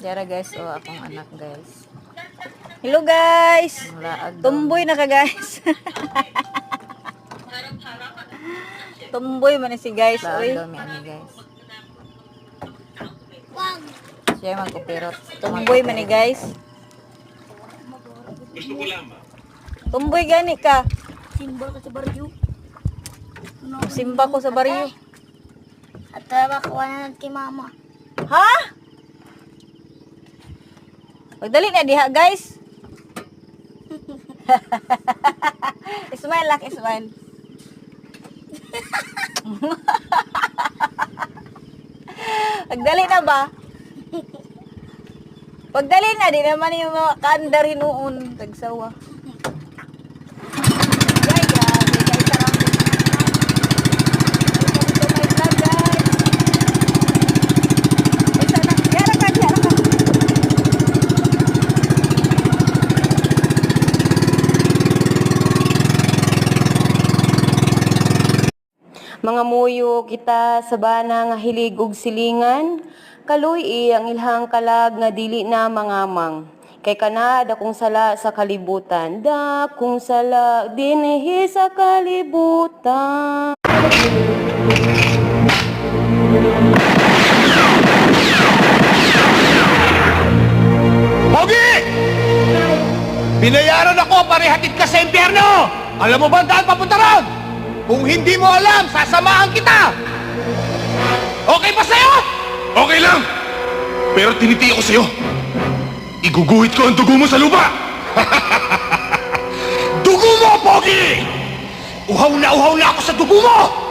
Siya guys, o akong anak guys. Hello guys. Laag Tumboy na ka guys. Tumboy man si guys. Laag Oy. daw mi ani guys. Siya magkupirot. Tumboy man ni guys. Gusto ko lamang. Tumboy gani ka. Simba ka sa baryo. Simba ko sa baryo. At trabaho na kay mama. Ha? Pagdali na diha guys. Smile lang, smile. Pagdali na ba? Pagdali na, di naman yung mga kaandar hinuon. Tagsawa. Yaya, bigay sarang. Welcome to my vlog guys. Isa na, yara ka, yara ka. Mga muyo kita sa bana nga hilig ug silingan, kaluy ang ilhang kalag nga dili na mangamang. Kay kana dakong sala sa kalibutan, dakong sala dinhi sa kalibutan. Pogi! Binayaran ako para ihatid ka sa impyerno! Alam mo ba ang daan papunta ron? Kung hindi mo alam, sasamahan kita! Okay ba sa'yo? Okay lang! Pero tinitiya ko sa'yo. Iguguhit ko ang dugo mo sa lupa! Dugo mo, Pogi! Uhaw na ako sa dugo mo!